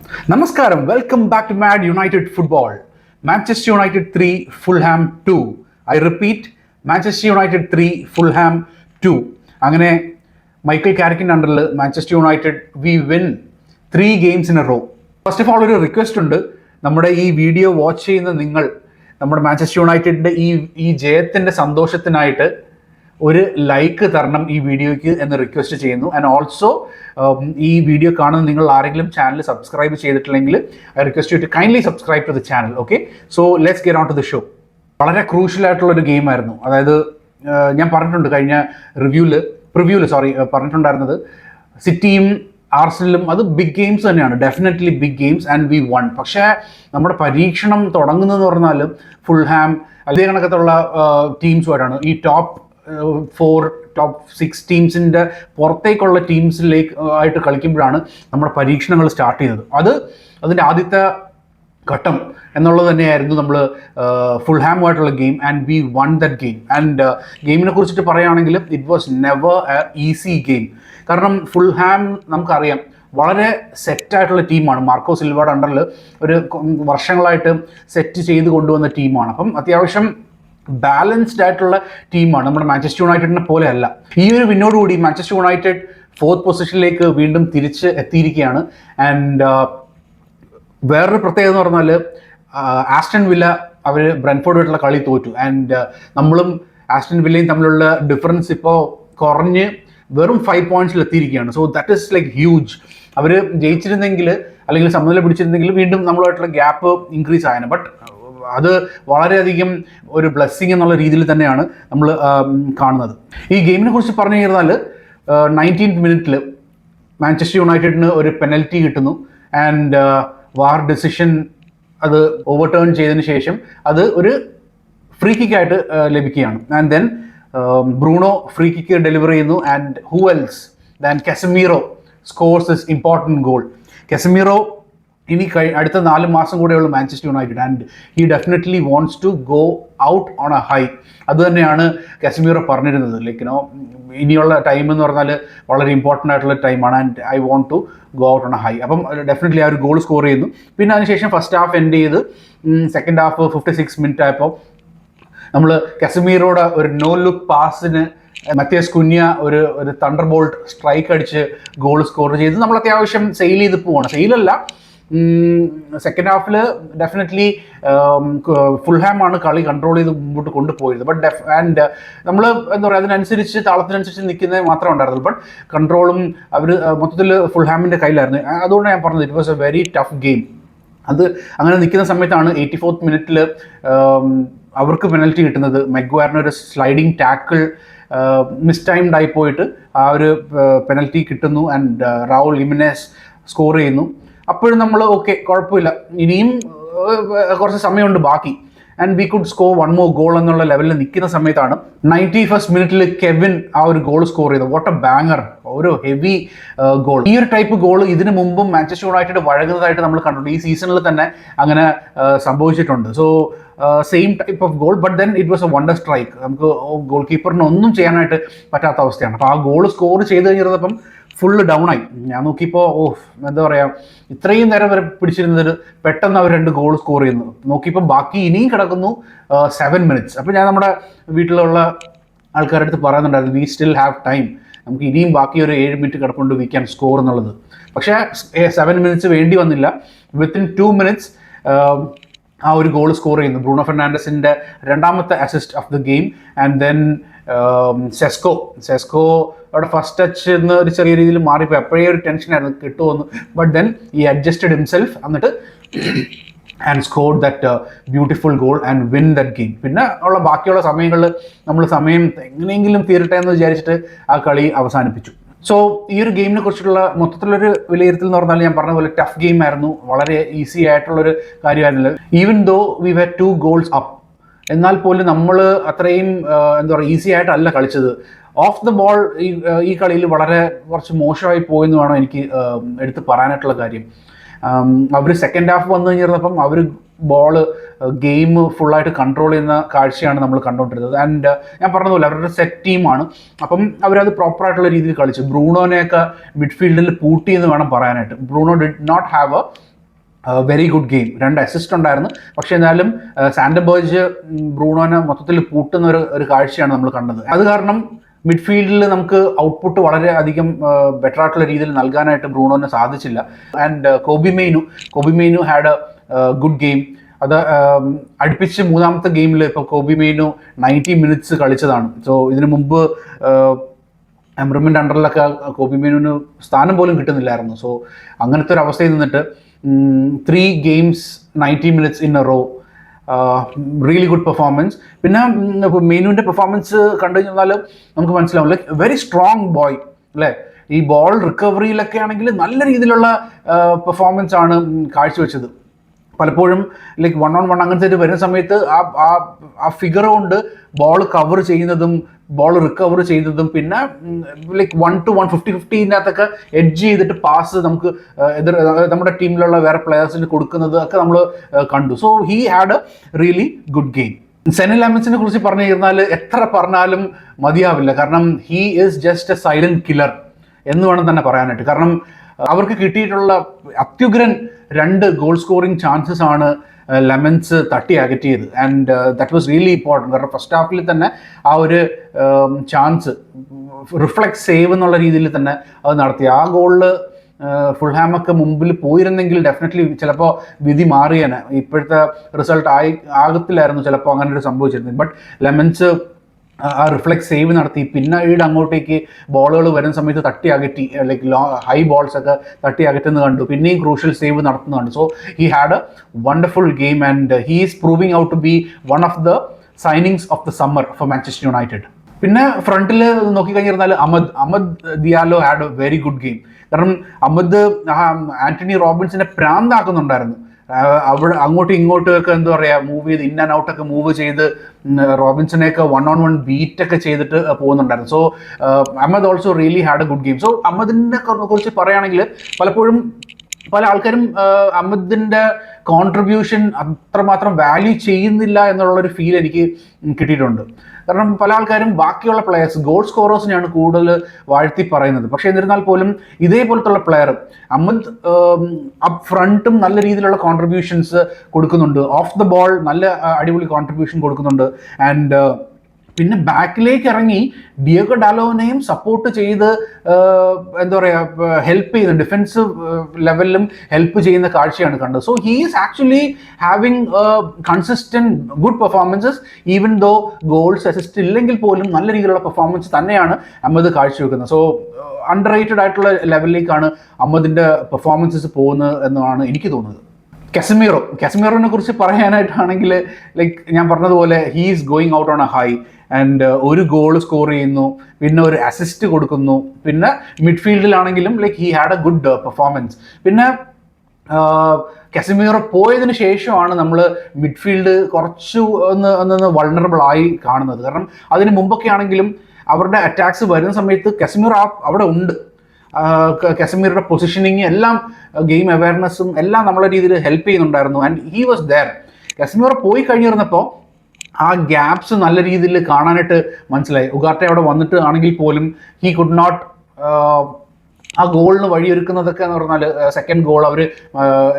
Namaskaram, welcome back to Mad United Football. Manchester United 3, Fulham 2. I repeat, Manchester United 3, Fulham 2. അങ്ങനെ Michael കാരിക്കിൻ്റെ അണ്ടറിൽ Manchester United we win 3 games in a row. First of all ഒരു request ഉണ്ട്. നമ്മുടെ ഈ video watch ചെയ്യുന്ന നിങ്ങൾ നമ്മുടെ മാഞ്ചസ്റ്റർ യുണൈറ്റഡിൻ്റെ ഈ ജയത്തിൻ്റെ സന്തോഷത്തിനായിട്ട് ഒരു ലൈക്ക് തരണം ഈ വീഡിയോയ്ക്ക് എന്ന് റിക്വസ്റ്റ് ചെയ്യുന്നു. ആൻഡ് ഓൾസോ ഈ വീഡിയോ കാണുന്ന നിങ്ങൾ ആരെങ്കിലും ചാനൽ സബ്സ്ക്രൈബ് ചെയ്തിട്ടില്ലെങ്കിൽ I request you to kindly subscribe to the channel. Okay, so let's get on to the show. വളരെ ക്രൂഷ്യൽ ആയിട്ടുള്ളൊരു ഗെയിമായിരുന്നു. അതായത് ഞാൻ പറഞ്ഞിട്ടുണ്ട് കഴിഞ്ഞ പ്രിവ്യൂല് പറഞ്ഞിട്ടുണ്ടായിരുന്നത് സിറ്റിയും ആർസനലും അത് ബിഗ് ഗെയിംസ് തന്നെയാണ്, definitely big games and we won. പക്ഷേ നമ്മുടെ പരീക്ഷണം തുടങ്ങുന്നതെന്ന് പറഞ്ഞാൽ ഫുൾഹാം അതേ കണക്കത്തുള്ള ടീംസുമായിട്ടാണ്. ഈ ടോപ്പ് 6 ടീംസിൻ്റെ പുറത്തേക്കുള്ള ടീംസിലേക്ക് ആയിട്ട് കളിക്കുമ്പോഴാണ് നമ്മുടെ പരീക്ഷണങ്ങൾ സ്റ്റാർട്ട് ചെയ്തത്. അതിൻ്റെ ആദ്യത്തെ ഘട്ടം എന്നുള്ളത് തന്നെയായിരുന്നു നമ്മൾ ഫുൾഹാമുമായിട്ടുള്ള game and we won that game. And ഗെയിമിനെ കുറിച്ചിട്ട് പറയുകയാണെങ്കിൽ it was never a easy game. കാരണം ഫുൾഹാം നമുക്കറിയാം വളരെ സെറ്റായിട്ടുള്ള ടീമാണ്. മാർക്കോ സിൽവയുടെ അണ്ടറിൽ ഒരു വർഷങ്ങളായിട്ട് സെറ്റ് ചെയ്ത് കൊണ്ടുവന്ന ടീമാണ്. അപ്പം അത്യാവശ്യം ബാലൻസ്ഡ് ആയിട്ടുള്ള ടീമാണ്. നമ്മുടെ മാഞ്ചസ്റ്റർ യുണൈറ്റഡിനെ പോലെ അല്ല. ഈ ഒരു വിന്നോടുകൂടി മാഞ്ചസ്റ്റർ യുണൈറ്റഡ് 4th പൊസിഷനിലേക്ക് വീണ്ടും തിരിച്ച് എത്തിയിരിക്കുകയാണ്. ആൻഡ് വേറൊരു പ്രത്യേകത എന്ന് പറഞ്ഞാൽ ആസ്റ്റൺ വില്ല അവർ ബ്രെൻഫോർഡുമായിട്ടുള്ള കളി തോറ്റു. ആൻഡ് നമ്മളും ആസ്റ്റൺ വില്ലയും തമ്മിലുള്ള ഡിഫറൻസ് ഇപ്പോൾ കുറഞ്ഞ് വെറും 5 പോയിന്റ്സിൽ എത്തിയിരിക്കുകയാണ്. So that is like huge. അവർ ജയിച്ചിരുന്നെങ്കിൽ അല്ലെങ്കിൽ സമനില പിടിച്ചിരുന്നെങ്കിൽ വീണ്ടും നമ്മളുമായിട്ടുള്ള ഗ്യാപ്പ് ഇൻക്രീസ് ആയേനെ. ബട്ട് അത് വളരെയധികം ഒരു ബ്ലെസ്സിങ് എന്നുള്ള രീതിയിൽ തന്നെയാണ് നമ്മൾ കാണുന്നത്. ഈ ഗെയിമിനെ കുറിച്ച് പറഞ്ഞു കഴിഞ്ഞാൽ 19th മിനിറ്റിൽ മാഞ്ചസ്റ്റർ യുണൈറ്റഡിന് ഒരു പെനൽറ്റി കിട്ടുന്നു. ആൻഡ് വാർ ഡിസിഷൻ അത് ഓവർടേൺ ചെയ്തതിന് ശേഷം അത് ഒരു ഫ്രീ കിക്കായിട്ട് ലഭിക്കുകയാണ്. And then Bruno free kick deliver ചെയ്യുന്നു. And who else than Casemiro scores this important goal. Casemiro ഇനി അടുത്ത 4 മാസം കൂടെയുള്ള Manchester United and he definitely wants to go out on a high. അത് തന്നെയാണ് കസമീറോ പറഞ്ഞിരുന്നത്. ലൈക്ക് ഇനിയുള്ള ടൈം എന്ന് പറഞ്ഞാൽ വളരെ ഇമ്പോർട്ടൻ്റ് ആയിട്ടുള്ള ടൈമാണ് and I want to go out on a high. അപ്പം ഡെഫിനറ്റ്ലി ആ ഒരു ഗോൾ സ്കോർ ചെയ്യുന്നു. പിന്നെ അതിനുശേഷം ഫസ്റ്റ് ഹാഫ് എൻഡ് ചെയ്ത് സെക്കൻഡ് ഹാഫ് 56 മിനിറ്റ് ആയപ്പോൾ നമ്മൾ കസമീറോയുടെ ഒരു നോ ലുക്ക് പാസിന് മത്യാസ് കുഞ്ഞ ഒരു തണ്ടർ ബോൾട്ട് സ്ട്രൈക്ക് അടിച്ച് ഗോൾ സ്കോർ ചെയ്ത് നമ്മൾ അത്യാവശ്യം സെയിൽ ചെയ്ത് പോവാണ്. സെയിലല്ല, സെക്കൻഡ് ഹാഫിൽ ഡെഫിനറ്റ്ലി ഫുൾഹാം ആണ് കളി കൺട്രോൾ ചെയ്ത് മുമ്പോട്ട് കൊണ്ടുപോയത്. ബട്ട് ആൻഡ് നമ്മൾ എന്താ പറയുക അതിനനുസരിച്ച് താളത്തിനനുസരിച്ച് നിൽക്കുന്നത് മാത്രമേ ഉണ്ടായിരുന്നുള്ളൂ. ബട്ട് കൺട്രോളും അവർ മൊത്തത്തിൽ ഫുൾഹാമിൻ്റെ കയ്യിലായിരുന്നു. അതുകൊണ്ട് ഞാൻ പറഞ്ഞത് it was A very tough game. അത് അങ്ങനെ നിൽക്കുന്ന സമയത്താണ് 84th മിനിറ്റിൽ അവർക്ക് പെനൽറ്റി കിട്ടുന്നത്. മെഗ്വയറിന് ഒരു സ്ലൈഡിങ് ടാക്കിൾ മിസ് ടൈംഡ് ആയി പോയിട്ട് ആ ഒരു പെനൽറ്റി കിട്ടുന്നു. ആൻഡ് റൗൾ ജിമിനേസ് സ്കോർ ചെയ്യുന്നു. അപ്പോഴും നമ്മൾ ഓക്കെ കുഴപ്പമില്ല, ഇനിയും കുറച്ച് സമയമുണ്ട് ബാക്കി. And we could score 1 more goal എന്നുള്ള ലെവലിൽ നിൽക്കുന്ന സമയത്താണ് 91st മിനിറ്റിൽ കെവിൻ ആ ഒരു ഗോൾ സ്കോർ ചെയ്തത്. വാട്ട് എ ബാങ്ങർ, ഒരു ഹെവി ഗോൾ. ഈ ഒരു ടൈപ്പ് ഗോൾ ഇതിനു മുമ്പും മാഞ്ചസ്റ്റർ യുണൈറ്റഡ് വഴങ്ങുന്നതായിട്ട് നമ്മൾ കണ്ടിട്ടുണ്ട്. ഈ സീസണിൽ തന്നെ അങ്ങനെ സംഭവിച്ചിട്ടുണ്ട്. So same type of goal, but then it was A wonder strike. നമുക്ക് ഗോൾ കീപ്പറിന് ഒന്നും ചെയ്യാനായിട്ട് പറ്റാത്ത അവസ്ഥയാണ്. അപ്പോൾ ആ ഗോൾ സ്കോർ ചെയ്ത് കഴിഞ്ഞപ്പം ഫുള്ള് ഡൗൺ ആയി. ഞാൻ നോക്കിയപ്പോൾ എന്താ പറയുക, ഇത്രയും നേരം വരെ പിടിച്ചിരുന്നത് പെട്ടെന്ന് അവർ 2 ഗോൾ സ്കോർ ചെയ്യുന്നു. നോക്കിയപ്പോൾ ബാക്കി ഇനിയും കിടക്കുന്നു 7 minutes. അപ്പോൾ ഞാൻ നമ്മുടെ വീട്ടിലുള്ള ആൾക്കാരുടെ അടുത്ത് പറയുന്നുണ്ടായിരുന്നു വി സ്റ്റിൽ ഹാവ് ടൈം, നമുക്ക് ഇനിയും ബാക്കി ഒരു 7 minute കിടപ്പുണ്ട് വി ക്യാൻ സ്കോർ എന്നുള്ളത്. പക്ഷേ 7 minutes വേണ്ടി വന്നില്ല. വിത്തിൻ 2 minutes ആ ഒരു ഗോൾ സ്കോർ ചെയ്യുന്നു. ബ്രൂണോ ഫെർണാണ്ടസിൻ്റെ 2ാമത്തെ assist of the game. And then സെസ്കോയുടെ ഫസ്റ്റ് ടച്ച് എന്ന് ഒരു ചെറിയ രീതിയിൽ മാറിപ്പോയി. അപ്പോഴേ ഒരു ടെൻഷനായിരുന്നു കിട്ടുമെന്ന്. ബട്ട് ദെൻ ഈ അഡ്ജസ്റ്റഡ് ഹിംസെൽഫ് എന്നിട്ട് and score that beautiful goal and win that game. പിന്നെ ഉള്ള ബാക്കിയുള്ള സമയങ്ങളിൽ നമ്മൾ സമയം എങ്ങനെയെങ്കിലും തീരട്ടെ എന്ന് വിചാരിച്ചിട്ട് ആ കളി അവസാനിപ്പിച്ചു. സോ ഈ ഒരു ഗെയിമിനെ കുറിച്ചിട്ടുള്ള മൊത്തത്തിലൊരു വിലയിരുത്തൽ എന്ന് പറഞ്ഞാൽ ഞാൻ പറഞ്ഞ പോലെ ടഫ് ഗെയിം ആയിരുന്നു. വളരെ ഈസി ആയിട്ടുള്ളൊരു കാര്യമായിരുന്നില്ല. Even though we had 2 goals up, എന്നാൽ പോലും നമ്മൾ അത്രയും എന്താ പറയുക ഈസി ആയിട്ടല്ല കളിച്ചത്. ഓഫ് ദ ബോൾ ഈ കളിയിൽ വളരെ കുറച്ച് മോശമായി പോയെന്ന് വേണം എനിക്ക് എടുത്ത് പറയാനായിട്ടുള്ള കാര്യം. അവർ സെക്കൻഡ് ഹാഫ് വന്നു കഴിഞ്ഞപ്പം അവർ ബോള് ഗെയിം ഫുള്ളായിട്ട് കൺട്രോൾ ചെയ്യുന്ന കാഴ്ചയാണ് നമ്മൾ കണ്ടുകൊണ്ടിരുന്നത്. ആൻഡ് ഞാൻ പറഞ്ഞതുപോലെ അവരുടെ സെറ്റ് ടീമാണ്. അപ്പം അവരത് പ്രോപ്പറായിട്ടുള്ള രീതിയിൽ കളിച്ചു. ബ്രൂണോനെയൊക്കെ മിഡ്ഫീൽഡിൽ പൂട്ടി എന്ന് വേണം പറയാനായിട്ട്. Bruno did not have a very good game. 2 assist ഉണ്ടായിരുന്നു. പക്ഷേ എന്നാലും സാൻഡബേർജ് ബ്രൂണോനെ മൊത്തത്തിൽ പൂട്ടുന്ന ഒരു കാഴ്ചയാണ് നമ്മൾ കണ്ടത്. അത് കാരണം മിഡ്ഫീൽഡിൽ നമുക്ക് ഔട്ട്പുട്ട് വളരെ അധികം ബെറ്റർ ആയിട്ടുള്ള രീതിയിൽ നൽകാനായിട്ട് ബ്രൂണോന് സാധിച്ചില്ല. And Kobbie Mainoo had a good game. അത് അടുപ്പിച്ച് മൂന്നാമത്തെ ഗെയിമിൽ ഇപ്പോൾ കോബി മെയ്നു 90 മിനിറ്റ്സ് കളിച്ചതാണ്. സോ ഇതിനു മുമ്പ് എംബ്രമിൻ്റെ അണ്ടറിലൊക്കെ കോബി മെയ്നുവിന് സ്ഥാനം പോലും കിട്ടുന്നില്ലായിരുന്നു. സോ അങ്ങനത്തെ ഒരു അവസ്ഥയിൽ നിന്നിട്ട് 3 games 90 minutes in a row, really good performance. പിന്നെ മെയിനുവിൻ്റെ പെർഫോമൻസ് കണ്ടു കഴിഞ്ഞാൽ നമുക്ക് മനസ്സിലാവും, ലൈക്ക് വെരി സ്ട്രോങ് ബോയ് അല്ലേ. ഈ ബോൾ റിക്കവറിയിലൊക്കെ ആണെങ്കിൽ നല്ല രീതിയിലുള്ള പെർഫോമൻസ് ആണ് കാഴ്ചവെച്ചത്. പലപ്പോഴും ലൈക്ക് 1-on-1 അങ്ങനത്തെ വരുന്ന സമയത്ത് ആ ഫിഗർ കൊണ്ട് ബോൾ കവർ ചെയ്യുന്നതും ബോൾ റിക്കവർ ചെയ്തതും പിന്നെ ലൈക്ക് 1-to-1 50-50 എഡ്ജ് ചെയ്തിട്ട് പാസ് നമുക്ക് നമ്മുടെ ടീമിലുള്ള വേറെ പ്ലെയേഴ്സിന് കൊടുക്കുന്നത് ഒക്കെ നമ്മൾ കണ്ടു. So he had a really good game. Senne ലാമൻസിനെ കുറിച്ച് പറഞ്ഞു കഴിഞ്ഞാൽ എത്ര പറഞ്ഞാലും മതിയാവില്ല. കാരണം he is just a silent killer എന്ന് വേണം തന്നെ പറയാനായിട്ട്. കാരണം അവർക്ക് കിട്ടിയിട്ടുള്ള അത്യുഗ്രൻ 2 ഗോൾ സ്കോറിംഗ് ചാൻസസ് ആണ് ലെമൻസ് തട്ടി അകറ്റിയത്. And that was really important. കാരണം ഫസ്റ്റ് ഹാഫിൽ തന്നെ ആ ഒരു ചാൻസ് റിഫ്ലക്സ് സേവ് എന്നുള്ള രീതിയിൽ തന്നെ അത് നടത്തി. ആ ഗോളിൽ ഫുൾഹാമൊക്കെ മുമ്പിൽ പോയിരുന്നെങ്കിൽ ഡെഫിനറ്റ്ലി ചിലപ്പോൾ വിധി മാറിയേനെ. ഇപ്പോഴത്തെ റിസൾട്ട് ആകത്തില്ലായിരുന്നു ചിലപ്പോൾ അങ്ങനെ ഒരു സംഭവിച്ചിരുന്നത്. ബട്ട് ലെമൻസ് ആ റിഫ്ലക്സ് സേവ് നടത്തി. പിന്നെ അങ്ങോട്ടേക്ക് ബോളുകൾ വരുന്ന സമയത്ത് തട്ടി അകറ്റി, ലൈക്ക് ഹൈ ബോൾസ് ഒക്കെ തട്ടി അകറ്റുന്നത് കണ്ടു. പിന്നെയും ക്രൂഷ്യൽ സേവ് നടത്തുന്നത് കണ്ടു. So he had a wonderful game and he is proving out to be one of the signings of the summer for Manchester United. പിന്നെ ഫ്രണ്ടിൽ നോക്കിക്കഴിഞ്ഞിരുന്നാൽ Amad Diallo had a very good game. കാരണം Amad Antony റോബിൻസിനെ പ്രാന്താക്കുന്നുണ്ടായിരുന്നു. അവിടെ അങ്ങോട്ടും ഇങ്ങോട്ടും ഒക്കെ എന്താ പറയുക മൂവ് ചെയ്ത് ഇൻ ആൻഡ് ഔട്ടൊക്കെ മൂവ് ചെയ്ത് റോബിൻസനെയൊക്കെ 1-on-1 ബീറ്റൊക്കെ ചെയ്തിട്ട് പോകുന്നുണ്ടായിരുന്നു. So Amad also really had a good game. So അഹമ്മദിനെ കുറിച്ച് പറയുകയാണെങ്കിൽ പലപ്പോഴും പല ആൾക്കാരും അഹമ്മദിൻ്റെ കോൺട്രിബ്യൂഷൻ അത്രമാത്രം വാല്യൂ ചെയ്യുന്നില്ല എന്നുള്ളൊരു ഫീൽ എനിക്ക് കിട്ടിയിട്ടുണ്ട്. കാരണം പല ആൾക്കാരും ബാക്കിയുള്ള പ്ലെയേഴ്സ് ഗോൾ സ്കോറേഴ്സിനെയാണ് കൂടുതൽ വാഴ്ത്തി പറയുന്നത്. പക്ഷേ എന്നിരുന്നാൽ പോലും ഇതേപോലത്തുള്ള പ്ലെയർ അഹമ്മദ് അപ്പ് ഫ്രണ്ടും നല്ല രീതിയിലുള്ള കോൺട്രിബ്യൂഷൻസ് കൊടുക്കുന്നുണ്ട്. ഓഫ് ദ ബോൾ നല്ല അടിപൊളി കോൺട്രിബ്യൂഷൻ കൊടുക്കുന്നുണ്ട്. ആൻഡ് പിന്നെ ബാക്കിലേക്ക് ഇറങ്ങി ഡിയോഗോ ഡാലോനെയും സപ്പോർട്ട് ചെയ്ത് എന്താ പറയുക ഹെൽപ്പ് ചെയ്യുന്ന ഡിഫെൻസീവ് ലെവലിലും ഹെൽപ്പ് ചെയ്യുന്ന കാഴ്ചയാണ് കണ്ടത്. So he is actually having consistent good performances even though goals assist ഇല്ലെങ്കിൽ പോലും നല്ല രീതിയിലുള്ള പെർഫോമൻസ് തന്നെയാണ് അഹമ്മദ് കാഴ്ചവെക്കുന്നത്. സോ അണ്ടർ റേറ്റഡ് ആയിട്ടുള്ള ലെവലിലേക്കാണ് അഹമ്മദിൻ്റെ പെർഫോമൻസസ് പോകുന്നത് എന്നാണ് എനിക്ക് തോന്നുന്നത്. കസമീറോനെ കുറിച്ച് പറയാനായിട്ടാണെങ്കിൽ ലൈക്ക് ഞാൻ പറഞ്ഞതുപോലെ he is going out on a high. And ഒരു ഗോൾ സ്കോർ ചെയ്യുന്നു, പിന്നെ ഒരു അസിസ്റ്റ് കൊടുക്കുന്നു. പിന്നെ മിഡ്ഫീൽഡിലാണെങ്കിലും like he had a good performance. പിന്നെ കസമീറോ പോയതിന് ശേഷമാണ് നമ്മൾ മിഡ്ഫീൽഡ് കുറച്ച് ഒന്ന് വൾണറബിൾ ആയി കാണുന്നത്. കാരണം അതിന് മുമ്പൊക്കെ ആണെങ്കിലും അവരുടെ അറ്റാക്സ് വരുന്ന സമയത്ത് കസമീറോ അവിടെ ഉണ്ട്. കസമീറുടെ പൊസിഷനിങ് എല്ലാം ഗെയിം അവയർനെസ്സും എല്ലാം നമ്മളെ രീതിയിൽ ഹെൽപ്പ് ചെയ്യുന്നുണ്ടായിരുന്നു. And he was there. Casemiro പോയി കഴിഞ്ഞിരുന്നപ്പോൾ ആ ഗ്യാപ്സ് നല്ല രീതിയിൽ കാണാനായിട്ട് മനസ്സിലായി. ഉഗാർട്ടെ അവിടെ വന്നിട്ട് ആണെങ്കിൽ പോലും ഹി കുഡ് നോട്ട് ആ ഗോളിന് വഴിയൊരുക്കുന്നതൊക്കെ എന്ന് പറഞ്ഞാൽ സെക്കൻഡ് ഗോൾ അവർ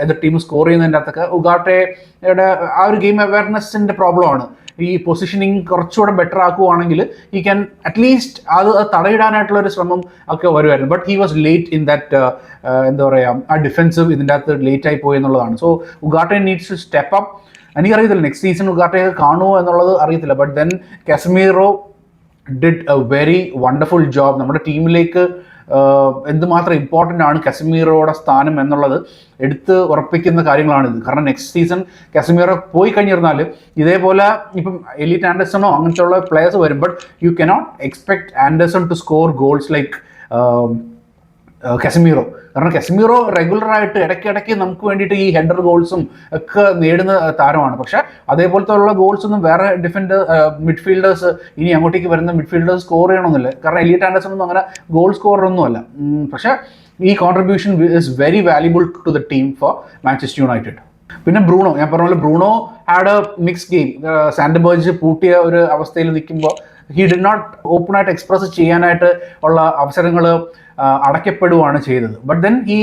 എതിർ ടീം സ്കോർ ചെയ്യുന്നതിൻ്റെ അകത്തൊക്കെ ഉഗാർട്ടയുടെ ആ ഒരു ഗെയിം അവയർനെസ്സിൻ്റെ പ്രോബ്ലമാണ്. ഈ പൊസിഷനിങ് കുറച്ചുകൂടെ ബെറ്റർ ആക്കുവാണെങ്കിൽ ഈ ക്യാൻ അറ്റ്ലീസ്റ്റ് അത് തടയിടാനായിട്ടുള്ള ഒരു ശ്രമം ഒക്കെ വരുമായിരുന്നു. But he was late in that എന്താ പറയുക ആ ഡിഫെൻസീവ് ഇതിൻ്റെ അകത്ത് ലേറ്റ് ആയി പോയി എന്നുള്ളതാണ്. So Ugarte needs to step up. എനിക്കറിയത്തില്ല നെക്സ്റ്റ് സീസൺ ഉഗാർട്ടെ കാണുമോ എന്നുള്ളത് അറിയത്തില്ല. But then Casemiro did a very wonderful job. നമ്മുടെ ടീമിലേക്ക് എന്തുമാത്രം ഇമ്പോർട്ടൻ്റ് ആണ് കസമീറോയുടെ സ്ഥാനം എന്നുള്ളത് എടുത്ത് ഉറപ്പിക്കുന്ന കാര്യങ്ങളാണിത്. കാരണം നെക്സ്റ്റ് സീസൺ കസമീറോ പോയി കഴിഞ്ഞിരുന്നാൽ ഇതേപോലെ ഇപ്പം എലീറ്റ് ആൻഡേഴ്സണോ അങ്ങനത്തെ ഉള്ള പ്ലേയേഴ്സ് വരും. But you cannot expect Anderson to score goals like Casemiro. കാരണം കസമീറോ റെഗുലറായിട്ട് ഇടയ്ക്കിടയ്ക്ക് നമുക്ക് വേണ്ടിയിട്ട് ഈ ഹെഡർ ഗോൾസും ഒക്കെ നേടുന്ന താരമാണ്. പക്ഷേ അതേപോലത്തെ ഉള്ള ഗോൾസ് ഒന്നും വേറെ മിഡ്ഫീൽഡേഴ്സ് ഇനി അങ്ങോട്ടേക്ക് വരുന്ന മിഡ്ഫീൽഡേഴ്സ് സ്കോർ ചെയ്യണമെന്നില്ല. കാരണം എലീറ്റ് ആൻഡേഴ്സൺ ഒന്നും അങ്ങനെ ഗോൾ സ്കോറൊന്നും അല്ല. പക്ഷേ ഈ contribution is very valuable to the team for Manchester United. പിന്നെ ബ്രൂണോ, ഞാൻ പറഞ്ഞ പോലെ Bruno had a mix game. സാൻഡബേർജ് പൂട്ടിയ ഒരു അവസ്ഥയിൽ നിൽക്കുമ്പോൾ ഹി ഡിഡ് നോട്ട് ഓപ്പണായിട്ട് എക്സ്പ്രസ് ചെയ്യാനായിട്ട് ഉള്ള അവസരങ്ങൾ അടയ്ക്കപ്പെടുകയാണ് ചെയ്തത്. But then he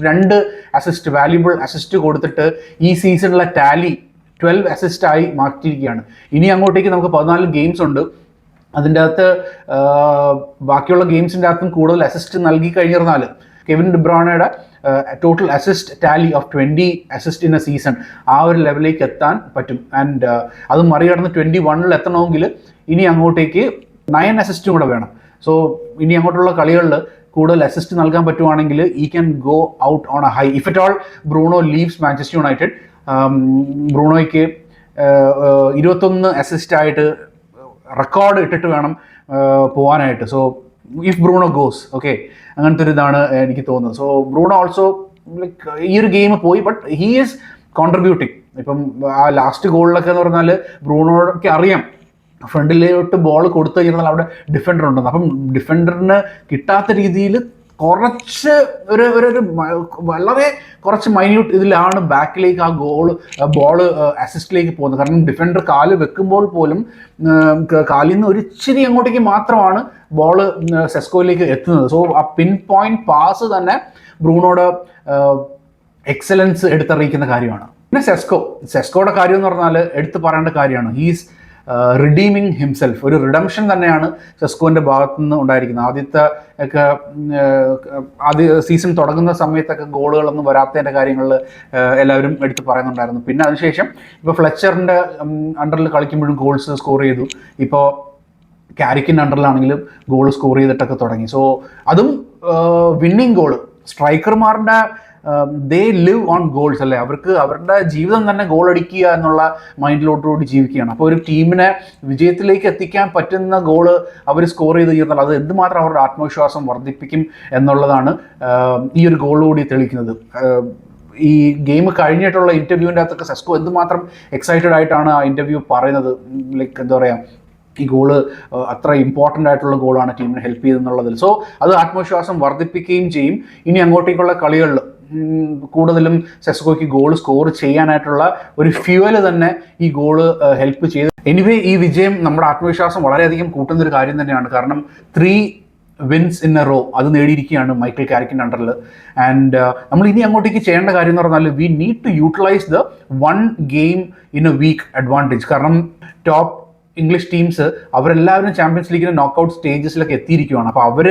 2 assist, valuable assist കൊടുത്തിട്ട് ഈ സീസണിലെ ടാലി 12 അസിസ്റ്റായി മാറ്റിയിരിക്കുകയാണ്. ഇനി അങ്ങോട്ടേക്ക് നമുക്ക് 14 ഗെയിംസ് ഉണ്ട്. അതിൻ്റെ അകത്ത് ബാക്കിയുള്ള ഗെയിംസിൻ്റെ അകത്തും കൂടുതൽ അസിസ്റ്റ് നൽകി കഴിഞ്ഞിരുന്നാൽ കെവിൻ ഡിബ്രോണയുടെ total assist tally of 20 assist in a season ആ ഒരു ലെവലിലേക്ക് എത്താൻ പറ്റും. ആൻഡ് അത് മറികടന്ന് 21 എത്തണമെങ്കിൽ ഇനി അങ്ങോട്ടേക്ക് 9 അസിസ്റ്റും കൂടെ വേണം. സോ ഇനി അങ്ങോട്ടുള്ള കളികളിൽ കൂടുതൽ അസിസ്റ്റ് നൽകാൻ പറ്റുവാണെങ്കിൽ ഈ can go out on a high. If it all Bruno leaves Manchester United, ബ്രൂണോയ്ക്ക് 21 അസിസ്റ്റായിട്ട് റെക്കോർഡ് ഇട്ടിട്ട് വേണം പോകാനായിട്ട്. So if Bruno goes, okay, അങ്ങനത്തെ ഒരു ഇതാണ് എനിക്ക് തോന്നുന്നത്. സോ ബ്രൂണോ ഓൾസോ ലൈക്ക് ഈ ഒരു ഗെയിം പോയി, ബട്ട് ഹീ ഈസ് കോൺട്രിബ്യൂട്ടിങ്. ഇപ്പം ആ ലാസ്റ്റ് ഗോളിലൊക്കെ എന്ന് പറഞ്ഞാൽ ബ്രൂണോയ്ക്ക് അറിയാം ഫ്രണ്ടിലോട്ട് ബോൾ കൊടുത്തു കഴിഞ്ഞാൽ അവിടെ ഡിഫൻഡർ ഉണ്ടെന്ന്. അപ്പം ഡിഫൻഡറിന് കിട്ടാത്ത രീതിയിൽ കുറച്ച് ഒരു വളരെ കുറച്ച് മൈന്യൂട്ട് ഇതിലാണ് ബാക്കിലേക്ക് ആ ബോൾ അസിസ്റ്റിലേക്ക് പോകുന്നത്. കാരണം ഡിഫൻഡർ കാല് വെക്കുമ്പോൾ പോലും കാലിൽ നിന്ന് ഒരു ഇച്ചിരി അങ്ങോട്ടേക്ക് മാത്രമാണ് ബോൾ സെസ്കോയിലേക്ക് എത്തുന്നത്. സോ ആ പിൻ പോയിന്റ് പാസ് തന്നെ ബ്രൂണോയുടെ എക്സലൻസ് എടുത്തറിയിക്കുന്ന കാര്യമാണ്. പിന്നെ സെസ്കോയുടെ കാര്യം എന്ന് പറഞ്ഞാൽ എടുത്ത് പറയേണ്ട കാര്യമാണ്. He's redeeming himself. ഒരു റിഡംഷൻ തന്നെയാണ് സെസ്കോൻ്റെ ഭാഗത്തു നിന്ന് ഉണ്ടായിരിക്കുന്നത്. ആദ്യ സീസൺ തുടങ്ങുന്ന സമയത്തൊക്കെ ഗോളുകളൊന്നും വരാത്തതിൻ്റെ കാര്യങ്ങളിൽ എല്ലാവരും എടുത്ത് പറയുന്നുണ്ടായിരുന്നു. പിന്നെ അതിനുശേഷം ഇപ്പോൾ ഫ്ലെച്ചറിൻ്റെ അണ്ടറിൽ കളിക്കുമ്പോഴും ഗോൾസ് സ്കോർ ചെയ്തു. ഇപ്പോൾ കാരിക്കിൻ്റെ അണ്ടറിലാണെങ്കിലും ഗോൾ സ്കോർ ചെയ്തിട്ടൊക്കെ തുടങ്ങി. സോ അതും വിന്നിങ് ഗോള്. സ്ട്രൈക്കർമാരുടെ ദേ ലിവ് ഓൺ ഗോൾസ് അല്ലേ, അവർക്ക് അവരുടെ ജീവിതം തന്നെ ഗോൾ അടിക്കുക എന്നുള്ള മൈൻഡിലോട്ടുകൂടി ജീവിക്കുകയാണ്. അപ്പോൾ ഒരു ടീമിനെ വിജയത്തിലേക്ക് എത്തിക്കാൻ പറ്റുന്ന ഗോള് അവർ സ്കോർ ചെയ്ത് തീർന്നാൽ അത് എന്തുമാത്രം അവരുടെ ആത്മവിശ്വാസം വർദ്ധിപ്പിക്കും എന്നുള്ളതാണ് ഈ ഒരു ഗോളുകൂടി തെളിയിക്കുന്നത്. ഈ ഗെയിം കഴിഞ്ഞിട്ടുള്ള ഇൻ്റർവ്യൂവിൻ്റെ അകത്തൊക്കെ സെസ്കോ എന്തുമാത്രം എക്സൈറ്റഡ് ആയിട്ടാണ് ആ ഇൻ്റർവ്യൂ പറയുന്നത്. ലൈക്ക് എന്താ പറയുക, ഈ ഗോള് അത്ര ഇമ്പോർട്ടൻ്റ് ആയിട്ടുള്ള ഗോളാണ് ടീമിനെ ഹെൽപ്പ് ചെയ്തെന്നുള്ളതിൽ. സോ അത് ആത്മവിശ്വാസം വർദ്ധിപ്പിക്കുകയും ചെയ്യും. ഇനി അങ്ങോട്ടേക്കുള്ള കളികളിൽ കൂടുതലും സെസ്കോയ്ക്ക് ഗോൾ സ്കോർ ചെയ്യാനായിട്ടുള്ള ഒരു ഫ്യൂവല് തന്നെ ഈ ഗോള് ഹെൽപ്പ് ചെയ്ത്. എനിവേ ഈ വിജയം നമ്മുടെ ആത്മവിശ്വാസം വളരെയധികം കൂട്ടുന്നൊരു കാര്യം തന്നെയാണ്. കാരണം 3 വിൻസ് ഇൻ എ റോ അത് നേടിയിരിക്കുകയാണ് മൈക്കിൾ കാരിക്കിൻ്റെ അണ്ടറിൽ. ആൻഡ് നമ്മൾ ഇനി അങ്ങോട്ടേക്ക് ചെയ്യേണ്ട കാര്യം എന്ന് പറഞ്ഞാൽ we need to utilise the 1 game in a week advantage. കാരണം ടോപ്പ് ഇംഗ്ലീഷ് ടീംസ് അവരെല്ലാവരും ചാമ്പ്യൻസ് ലീഗിൻ്റെ നോക്കൗട്ട് സ്റ്റേജസിലൊക്കെ എത്തിയിരിക്കുകയാണ്. അപ്പോൾ അവർ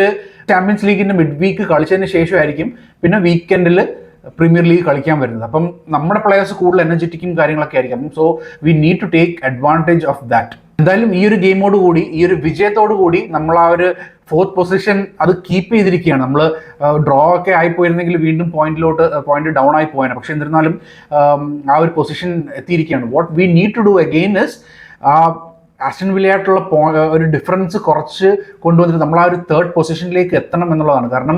ചാമ്പ്യൻസ് ലീഗിൻ്റെ മിഡ് വീക്ക് കളിച്ചതിന് ശേഷമായിരിക്കും പിന്നെ വീക്കെൻഡിൽ പ്രീമിയർ ലീഗ് കളിക്കാൻ വരുന്നത്. അപ്പം നമ്മുടെ പ്ലെയേഴ്സ് കൂടുതൽ എനർജറ്റിക്കും കാര്യങ്ങളൊക്കെ ആയിരിക്കും. So we need to take advantage of that. എന്തായാലും ഈ ഒരു ഗെയിമോട് കൂടി, ഈ ഒരു വിജയത്തോടു കൂടി നമ്മൾ ആ ഒരു 4th പൊസിഷൻ അത് കീപ്പ് ചെയ്തിരിക്കുകയാണ്. നമ്മൾ ഡ്രോ ഒക്കെ ആയിപ്പോയിരുന്നെങ്കിൽ വീണ്ടും പോയിന്റ് ഡൗൺ ആയി പോയാണ്. പക്ഷെ എന്നിരുന്നാലും ആ ഒരു പൊസിഷൻ എത്തിയിരിക്കുകയാണ്. What we need to do again is Aston വില്ലയായിട്ടുള്ള ഒരു ഡിഫറൻസ് കുറച്ച് കൊണ്ടുവന്നിട്ട് നമ്മൾ ആ ഒരു 3rd പൊസിഷനിലേക്ക് എത്തണം എന്നുള്ളതാണ്. കാരണം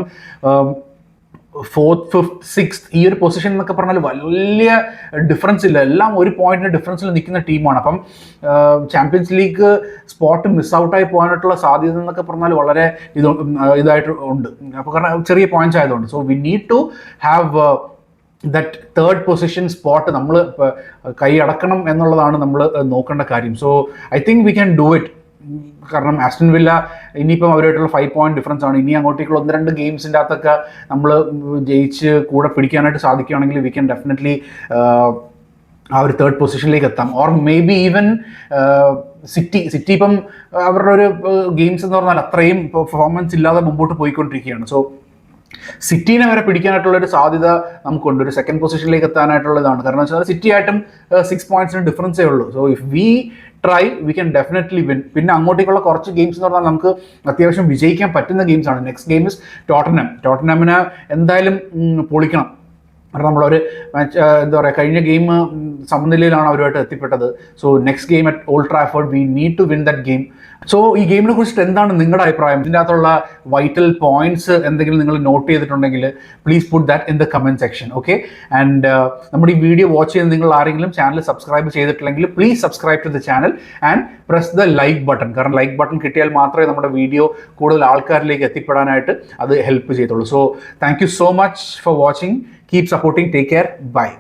4th, 5th, 6th ഈ ഒരു പൊസിഷൻ എന്നൊക്കെ പറഞ്ഞാൽ വലിയ ഡിഫറൻസ് ഇല്ല. എല്ലാം ഒരു പോയിന്റിൻ്റെ ഡിഫറൻസിൽ നിൽക്കുന്ന ടീമാണ്. അപ്പം ചാമ്പ്യൻസ് ലീഗ് സ്പോട്ട് മിസ് ഔട്ടായി പോകാനായിട്ടുള്ള സാധ്യത എന്നൊക്കെ പറഞ്ഞാൽ വളരെ ഇതായിട്ട് ഉണ്ട്. അപ്പോൾ കാരണം ചെറിയ പോയിന്റ്സ് ആയതുകൊണ്ട്. So we need to have that 3rd position spot നമ്മൾ കൈയടക്കണം എന്നുള്ളതാണ് നമ്മൾ നോക്കേണ്ട കാര്യം. So I think we can do it. കാരണം ആസ്റ്റൺ വില്ല ഇനിയിപ്പം അവരുമായിട്ടുള്ള 5 പോയിന്റ് ഡിഫറൻസ് ആണ്. ഇനി അങ്ങോട്ടേക്കുള്ള 1-2 ഗെയിംസിൻ്റെ അകത്തൊക്കെ നമ്മൾ ജയിച്ച് കൂടെ പിടിക്കാനായിട്ട് സാധിക്കുകയാണെങ്കിൽ വി ക്യാൻ ഡെഫിനറ്റ്ലി ആ ഒരു 3rd പൊസിഷനിലേക്ക് എത്താം. Or may be even city ഇപ്പം അവരുടെ ഒരു ഗെയിംസ് എന്ന് പറഞ്ഞാൽ അത്രയും പെർഫോമൻസ് ഇല്ലാതെ മുമ്പോട്ട് പോയിക്കൊണ്ടിരിക്കുകയാണ്. സോ സിറ്റീനെ വരെ പിടിക്കാനായിട്ടുള്ളൊരു സാധ്യത നമുക്കുണ്ട്. ഒരു 2nd പൊസിഷനിലേക്ക് എത്താനായിട്ടുള്ളതാണ്. കാരണം വെച്ചാൽ സിറ്റി ആയിട്ടും 6 പോയിന്റ്സിന് ഡിഫറൻസേ ഉള്ളൂ. So if we try we can definitely win. പിന്നെ അങ്ങോട്ടേക്കുള്ള കുറച്ച് ഗെയിംസ് എന്ന് പറഞ്ഞാൽ നമുക്ക് അത്യാവശ്യം വിജയിക്കാൻ പറ്റുന്ന ഗെയിംസാണ്. നെക്സ്റ്റ് ഗെയിം ഇസ് ടോട്ടനമിനെ എന്തായാലും പൊളിക്കണം. കാരണം നമ്മളൊരു മാച്ച് എന്താ പറയുക, കഴിഞ്ഞ ഗെയിം സമനിലയിലാണ് അവരുമായിട്ട് എത്തിപ്പെട്ടത്. So next game at Old Trafford we need to win that game. So ഈ ഗെയിമിനെ കുറിച്ചിട്ട് എന്താണ് നിങ്ങളുടെ അഭിപ്രായം? ഇതിൻ്റെ അകത്തുള്ള വൈറ്റൽ പോയിന്റ്സ് എന്തെങ്കിലും നിങ്ങൾ നോട്ട് ചെയ്തിട്ടുണ്ടെങ്കിൽ please put that in the comment section. Okay, and നമ്മുടെ ഈ വീഡിയോ വാച്ച് ചെയ്യുന്ന നിങ്ങൾ ആരെങ്കിലും ചാനൽ സബ്സ്ക്രൈബ് ചെയ്തിട്ടില്ലെങ്കിൽ please subscribe to the channel and press the like button. കാരണം ലൈക്ക് ബട്ടൺ കിട്ടിയാൽ മാത്രമേ നമ്മുടെ വീഡിയോ കൂടുതൽ ആൾക്കാരിലേക്ക് എത്തിപ്പെടാനായിട്ട് അത് ഹെൽപ്പ് ചെയ്തുള്ളൂ. So thank you so much for watching. Keep supporting. Take care. Bye.